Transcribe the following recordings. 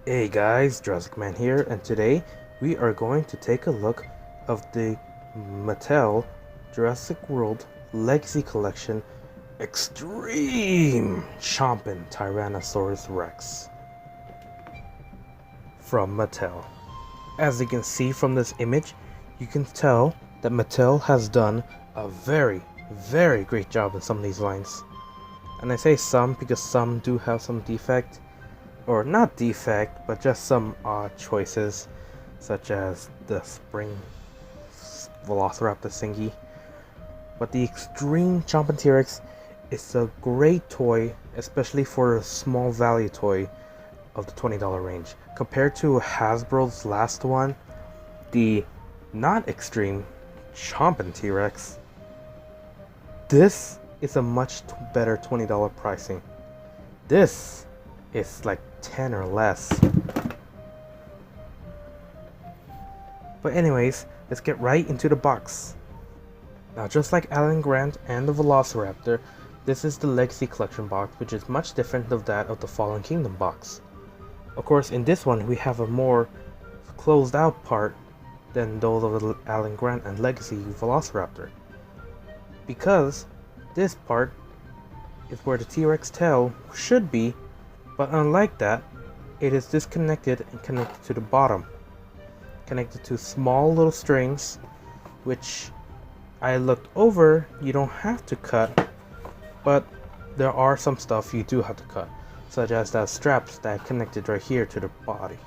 Hey guys, Jurassic Man here, and today we are going to take a look of the Mattel Jurassic World Legacy Collection Extreme Chompin Tyrannosaurus Rex from Mattel. As you can see from this image, you can tell that Mattel has done a very great job in some of these lines. And I say some because some do have some defect. Or not defect, but just some odd choices, such as the spring Velociraptor Singy. But the Extreme Chompin T-Rex is a great toy, especially for a small value toy of the $20 range. Compared to Hasbro's last one, the not Extreme Chompin T-Rex, this is a much better $20 pricing. This is like 10 or less. But anyways, let's get right into the box. Now, just like Alan Grant and the Velociraptor, this is the Legacy Collection box, which is much different of that of the Fallen Kingdom box. Of course, in this one we have a more closed out part than those of the Alan Grant and Legacy Velociraptor, because this part is where the T-Rex tail should be. But unlike that, it is disconnected and connected to the bottom. Connected to small little strings, which I looked over, you don't have to cut, but there are some stuff you do have to cut, such as that straps that connected right here to the body.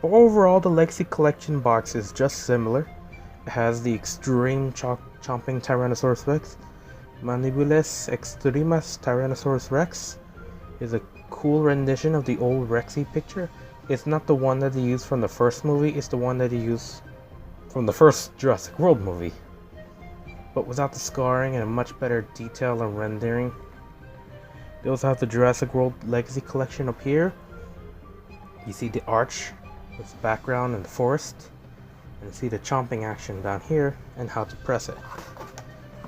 But overall, the Legacy Collection box is just similar. It has the Extreme Chomping Tyrannosaurus Rex, Mandibules Extremas Tyrannosaurus Rex. Is a cool rendition of the old Rexy picture. It's not the one that they used from the first movie, it's the one that they used from the first Jurassic World movie, but without the scarring and a much better detail and rendering. They also have the Jurassic World Legacy Collection up here. You see the arch with the background and the forest, and you see the chomping action down here and how to press it.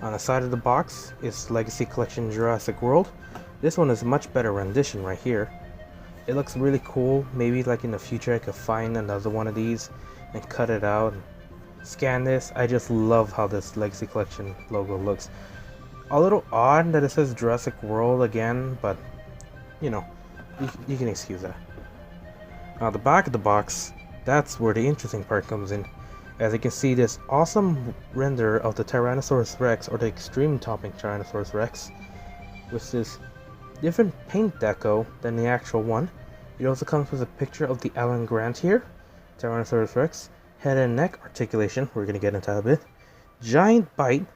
On the side of the box is Legacy Collection Jurassic World. This one is a much better rendition right here. It looks really cool. Maybe like in the future I could find another one of these and cut it out and scan this. I just love how this Legacy Collection logo looks. A little odd that it says Jurassic World again, but you know, you can excuse that. Now the back of the box, that's where the interesting part comes in. As you can see, this awesome render of the Tyrannosaurus Rex, or the Extreme Chomping Tyrannosaurus Rex, with this different paint deco than the actual one. It also comes with a picture of the Alan Grant here, Tyrannosaurus Rex, head and neck articulation, we're gonna get into that a bit, giant bite,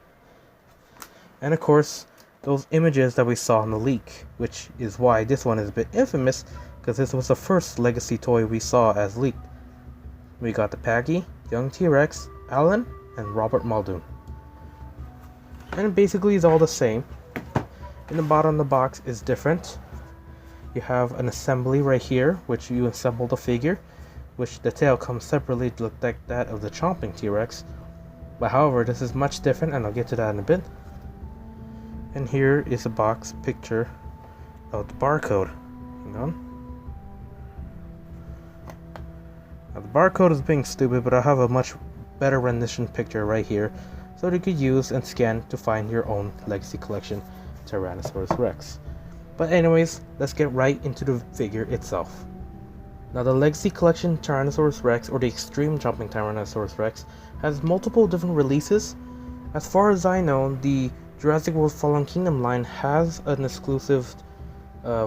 and of course those images that we saw in the leak, which is why this one is a bit infamous, because this was the first Legacy toy we saw as leaked. We got the Paggy, young T-Rex, Alan, and Robert Muldoon. And basically it's all the same. In the bottom of the box is different. You have an assembly right here, which you assemble the figure, which the tail comes separately to look like that of the Chomping T-Rex. But however, this is much different, and I'll get to that in a bit. And here is a box picture of the barcode. Hang on. Now the barcode is being stupid, but I have a much better rendition picture right here, so that you could use and scan to find your own Legacy Collection Tyrannosaurus Rex. But anyways, let's get right into the figure itself. Now the Legacy Collection Tyrannosaurus Rex, or the Extreme Chomping Tyrannosaurus Rex, has multiple different releases. As far as I know, the Jurassic World Fallen Kingdom line has an exclusive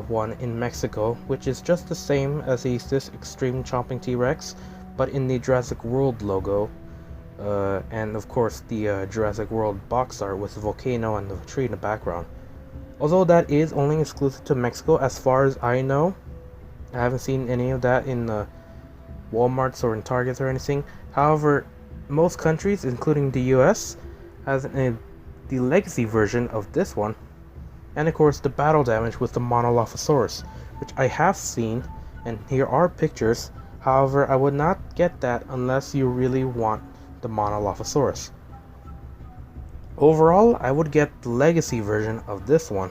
one in Mexico, which is just the same as this Extreme Chomping T-Rex, but in the Jurassic World logo. And of course the Jurassic World box art with the volcano and the tree in the background. Although that is only exclusive to Mexico as far as I know. I haven't seen any of that in Walmarts or in Targets or anything. However, most countries, including the US, has the Legacy version of this one. And of course the battle damage with the Monolophosaurus, which I have seen, and here are pictures. However, I would not get that unless you really want the Monolophosaurus. Overall, I would get the Legacy version of this one,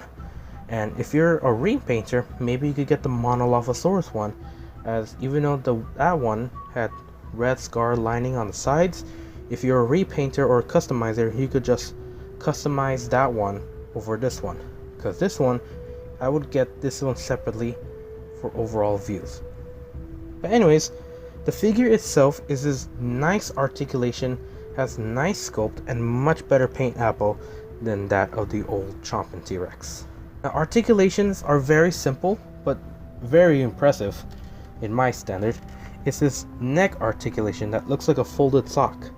and if you're a repainter, maybe you could get the Monolophosaurus one, as even though that one had red scar lining on the sides, if you're a repainter or a customizer, you could just customize that one over this one, because this one I would get this one separately for overall views. But anyways, the figure itself is this nice articulation, has nice sculpt, and much better paint apple than that of the old Chompin T-Rex. Now, articulations are very simple, but very impressive in my standard. It's this neck articulation that looks like a folded sock.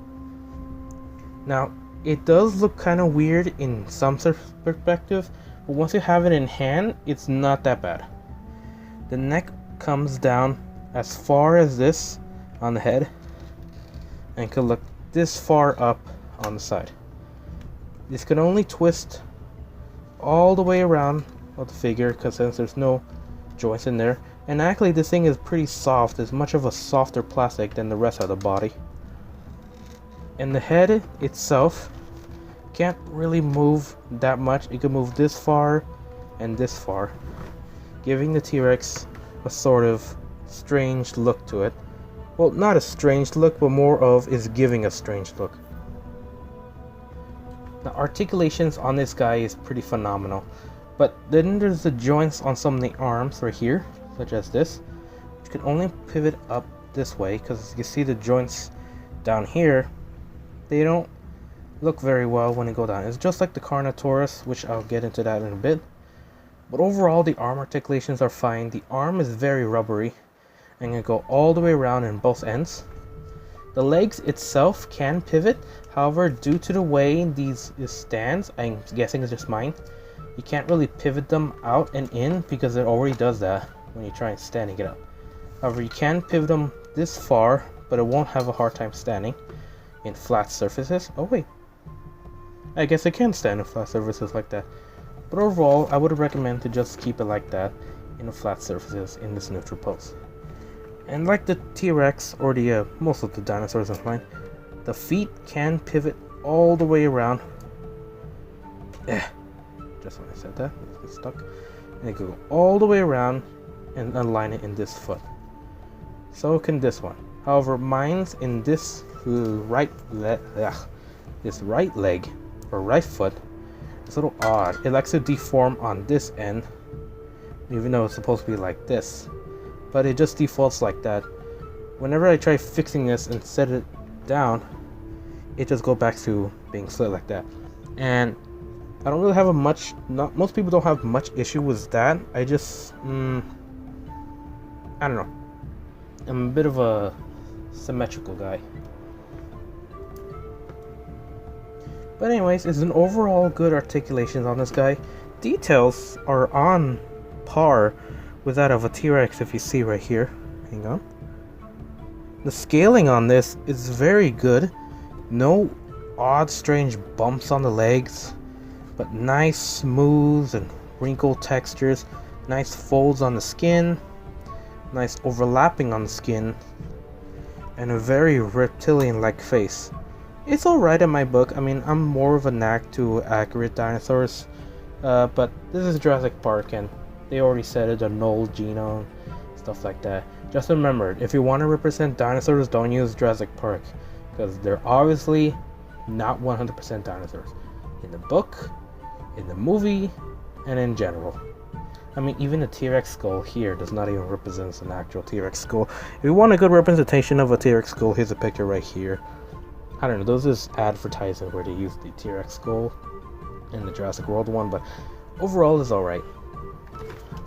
Now, it does look kind of weird in some perspective, but once you have it in hand, it's not that bad. The neck comes down as far as this on the head and can look this far up on the side. This can only twist all the way around of the figure, because since there's no joints in there, and actually this thing is pretty soft. It's much of a softer plastic than the rest of the body. And the head itself can't really move that much. It can move this far and this far, giving the T-Rex a sort of strange look to it. Well, not a strange look, but more of is giving a strange look. The articulations on this guy is pretty phenomenal, but then there's the joints on some of the arms right here, such as this, which can only pivot up this way, because you see the joints down here, they don't look very well when they go down. It's just like the Carnotaurus, which I'll get into that in a bit. But overall, the arm articulations are fine. The arm is very rubbery and can go all the way around in both ends. The legs itself can pivot, however, due to the way these stands, I'm guessing it's just mine, you can't really pivot them out and in because it already does that when you try and standing it up. However, you can pivot them this far, but it won't have a hard time standing in flat surfaces. Oh wait, I guess it can stand in flat surfaces like that. But overall, I would recommend to just keep it like that in the flat surfaces in this neutral pose. And like the T-Rex or the most of the dinosaurs in line, the feet can pivot all the way around. Just when I said that, it's stuck. And it can go all the way around and align it in this foot. So can this one. However, mine's in this right leg or right foot. It's a little odd. It likes to deform on this end, even though it's supposed to be like this. But it just defaults like that. Whenever I try fixing this and set it down, it just goes back to being slit like that. And I don't really have most people don't have much issue with that. I just, I don't know. I'm a bit of a symmetrical guy. But anyways, it's an overall good articulation on this guy. Details are on par with that of a T-Rex, if you see right here. Hang on. The scaling on this is very good. No odd, strange bumps on the legs, but nice, smooth, and wrinkled textures. Nice folds on the skin. Nice overlapping on the skin. And a very reptilian-like face. It's alright in my book. I mean, I'm more of a knack to accurate dinosaurs. But this is Jurassic Park, and they already said it, the null genome, stuff like that. Just remember, if you want to represent dinosaurs, don't use Jurassic Park, because they're obviously not 100% dinosaurs. In the book, in the movie, and in general. I mean, even the T-Rex skull here does not even represent an actual T-Rex skull. If you want a good representation of a T-Rex skull, here's a picture right here. I don't know, those is advertising where they use the T-Rex skull in the Jurassic World one, but overall is alright.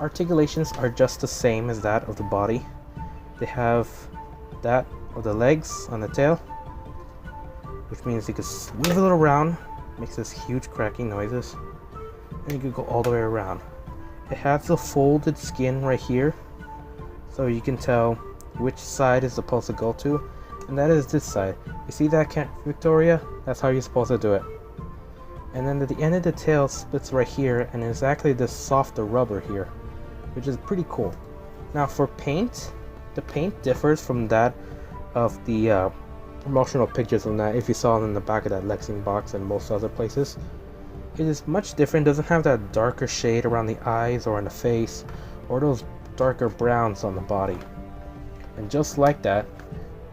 Articulations are just the same as that of the body. They have that of the legs on the tail, which means you can swivel it around, makes this huge cracking noises, and you can go all the way around. It has the folded skin right here, so you can tell which side it's supposed to go to, and that is this side. You see that, Victoria? That's how you're supposed to do it. And then at the end of the tail splits right here, and it's actually this softer rubber here, which is pretty cool. Now for paint, the paint differs from that of the promotional pictures from that, if you saw it in the back of that Lexing box and most other places. It is much different, doesn't have that darker shade around the eyes or on the face, or those darker browns on the body. And just like that,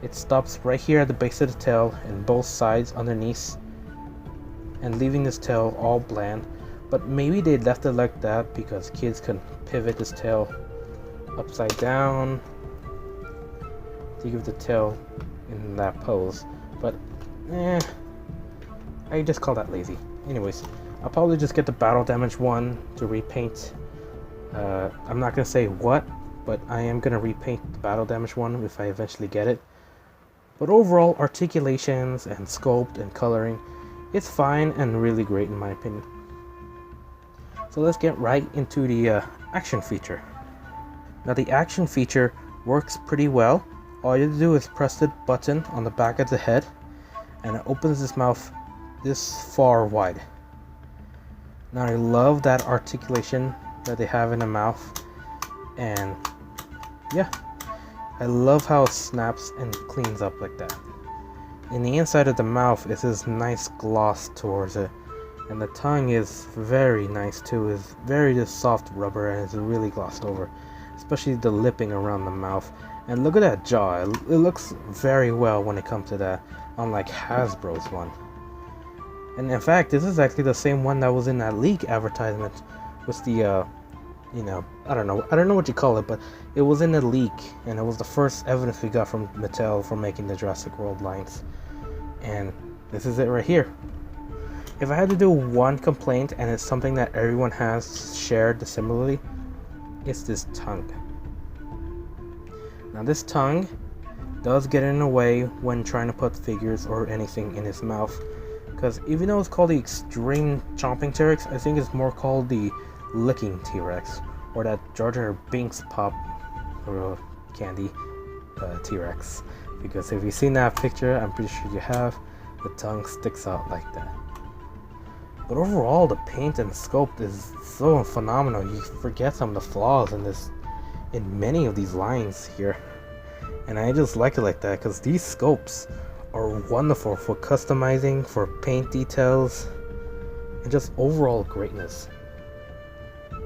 it stops right here at the base of the tail and both sides underneath, and leaving this tail all bland. But maybe they left it like that because kids can pivot this tail upside down to give the tail in that pose. But I just call that lazy. Anyways, I'll probably just get the battle damage one to repaint. I'm not gonna say what, but I am gonna repaint the battle damage one if I eventually get it. But overall, articulations and sculpt and coloring, it's fine and really great in my opinion. So let's get right into the action feature. Now the action feature works pretty well. All you have to do is press the button on the back of the head and it opens his mouth this far wide. Now I love that articulation that they have in the mouth, and yeah, I love how it snaps and cleans up like that. In the inside of the mouth is this nice gloss towards it, and the tongue is very nice too. It's very just soft rubber and it's really glossed over, especially the lipping around the mouth. And look at that jaw, it looks very well when it comes to that, unlike Hasbro's one. And in fact, this is actually the same one that was in that leak advertisement with the I don't know what you call it, but it was in a leak, and it was the first evidence we got from Mattel for making the Jurassic World lines. And this is it right here. If I had to do one complaint, and it's something that everyone has shared similarly, it's this tongue. Now this tongue does get in the way when trying to put figures or anything in his mouth, because even though it's called the Extreme Chomping T-Rex, I think it's more called the Licking T-Rex, or that Jar Jar Binks pop or candy T-Rex, because if you've seen that picture, I'm pretty sure you have, the tongue sticks out like that. But overall, the paint and sculpt is so phenomenal. You forget some of the flaws in many of these lines here, and I just like it like that because these sculpts are wonderful for customizing, for paint details, and just overall greatness.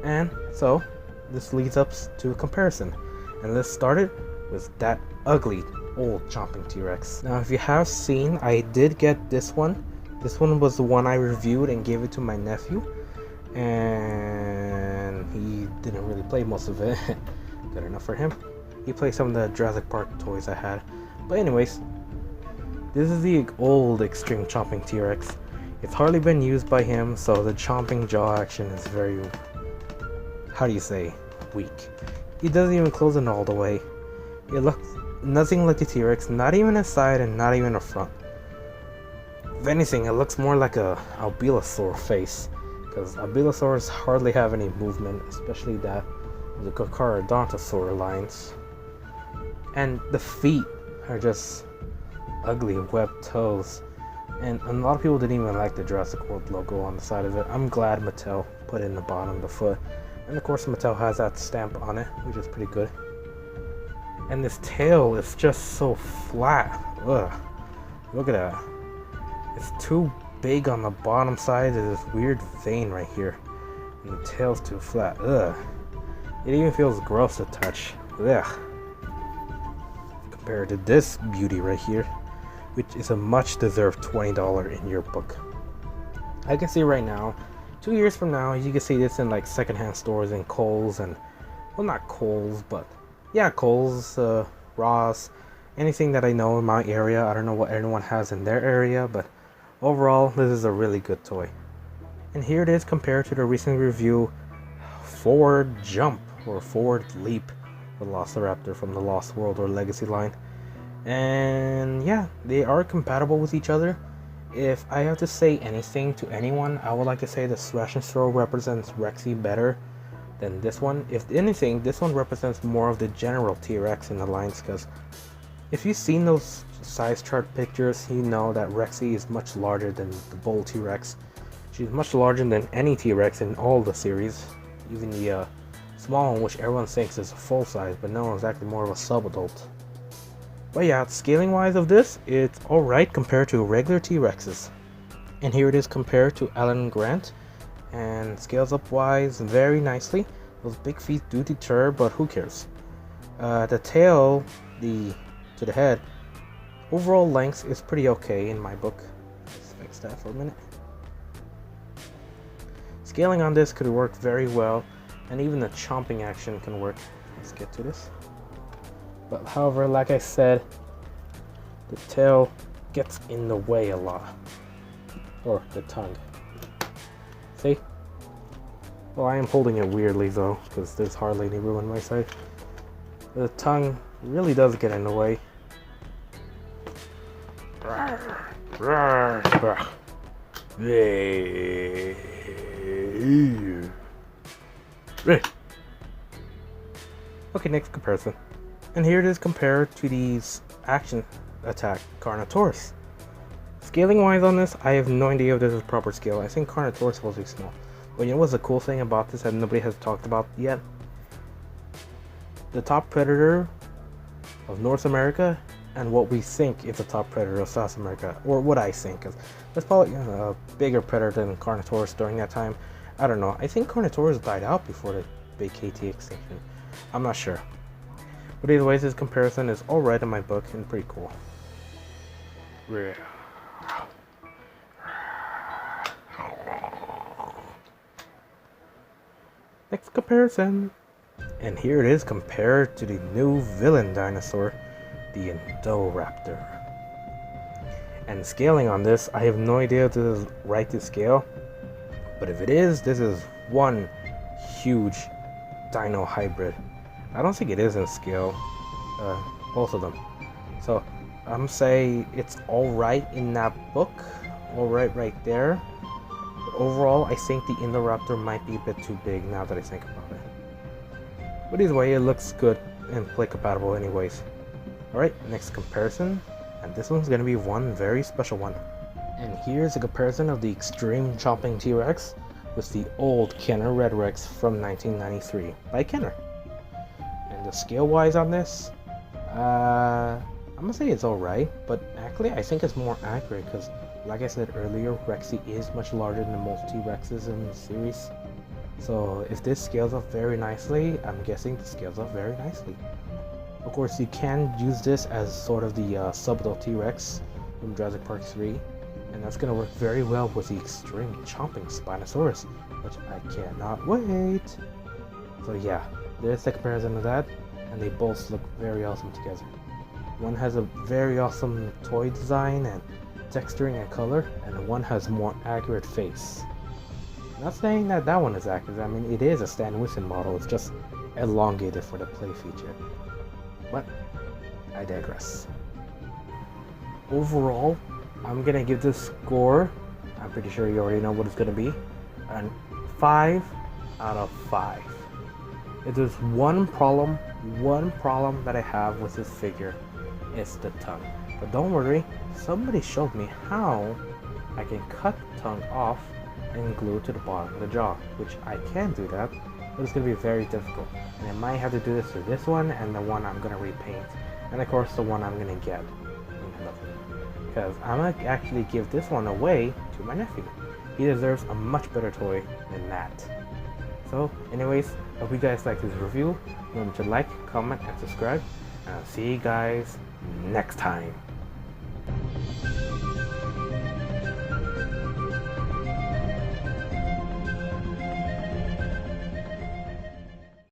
And so this leads us to a comparison, and let's start it with that ugly old Chomping T-Rex. Now if you have seen, I did get this one. This one was the one I reviewed and gave it to my nephew, and he didn't really play most of it. Good enough for him. He played some of the Jurassic Park toys I had. But anyways, this is the old Extreme Chomping T-Rex. It's hardly been used by him, so the chomping jaw action is very, how do you say, weak. He doesn't even close it all the way. It looks nothing like the T-Rex, not even a side and not even a front. If anything, it looks more like a Albilosaur face, because Albilosaurs hardly have any movement, especially that the Carnotaurus lines. And the feet are just ugly webbed toes, and a lot of people didn't even like the Jurassic World logo on the side of it. I'm glad Mattel put it in the bottom of the foot, and of course Mattel has that stamp on it, which is pretty good. And this tail is just so flat. Ugh, look at that. It's too big on the bottom side of this weird vein right here, and the tail's too flat. Ugh, it even feels gross to touch. Ugh. Compared to this beauty right here, which is a much deserved $20 in your book. I can see right now, 2 years from now, you can see this in like secondhand stores in Kohl's, and well, not Kohl's, but yeah, Kohl's, Ross, anything that I know in my area. I don't know what everyone has in their area, but overall, this is a really good toy. And here it is compared to the recent review Forward Jump or Forward Leap, the Velociraptor from the Lost World or Legacy line. And yeah, they are compatible with each other. If I have to say anything to anyone, I would like to say the Slash and Throw represents Rexy better than this one. If anything, this one represents more of the general T-Rex in the lines, because if you've seen those size chart pictures, you know that Rexy is much larger than the Bull T-Rex. She's much larger than any T-Rex in all the series, even the small one, which everyone thinks is a full size, but no, it's actually more of a sub-adult. But yeah, scaling wise of this, it's alright compared to regular T-Rexes. And here it is compared to Alan Grant, and scales up wise very nicely. Those big feet do deter, but who cares? The tail to the head, overall length is pretty okay in my book. Let's fix that for a minute. Scaling on this could work very well, and even the chomping action can work. Let's get to this. But however, like I said, the tail gets in the way a lot. Or the tongue. See? Well, I am holding it weirdly though, because there's hardly any room on my side. The tongue really does get in the way. Okay, next comparison. And here it is compared to these action attack Carnotaurus. Scaling wise on this, I have no idea if this is proper scale. I think Carnotaurus is supposed to be small. But you know what's the cool thing about this that nobody has talked about yet? The top predator of North America and what we think is the top predator of South America, or what I think is. That's probably a bigger predator than Carnotaurus during that time. I don't know. I think Carnotaurus died out before the big KT extinction. I'm not sure. But anyways, this comparison is alright in my book and pretty cool. Next comparison. And here it is compared to the new villain dinosaur, the Indoraptor. And scaling on this, I have no idea if this is right to scale. But if it is, this is one huge dino hybrid. I don't think it is in scale, both of them. So I'm saying it's alright in that book, alright right there. But overall, I think the Indoraptor might be a bit too big now that I think about it. But either way, it looks good and play compatible anyways. Alright, next comparison. And this one's gonna be one very special one. And here's a comparison of the extreme chomping T-Rex with the old Kenner Red Rex from 1993 by Kenner. And the scale wise on this, I'm gonna say it's alright, but actually I think it's more accurate because, like I said earlier, Rexy is much larger than most T-Rexes in the series. So if this scales up very nicely, I'm guessing this scales up very nicely. Of course, you can use this as sort of the subtle T-Rex from Jurassic Park 3, and that's going to work very well with the extreme chomping Spinosaurus, which I cannot wait. So yeah, there's the comparison of that, and they both look very awesome together. One has a very awesome toy design and texturing and color, and one has more accurate face. Not saying that that one is accurate, I mean it is a Stan Winston model, it's just elongated for the play feature. But I digress. Overall, I'm gonna give this score, I'm pretty sure you already know what it's gonna be, and 5 out of 5. If there's one problem that I have with this figure, it's the tongue. But don't worry, somebody showed me how I can cut the tongue off and glue it to the bottom of the jaw, which I can do that, but it's going to be very difficult. And I might have to do this to this one and the one I'm going to repaint, and of course the one I'm going to get. Because I'm going to actually give this one away to my nephew. He deserves a much better toy than that. So anyways, hope you guys like this review. Remember to like, comment, and subscribe. And I'll see you guys next time.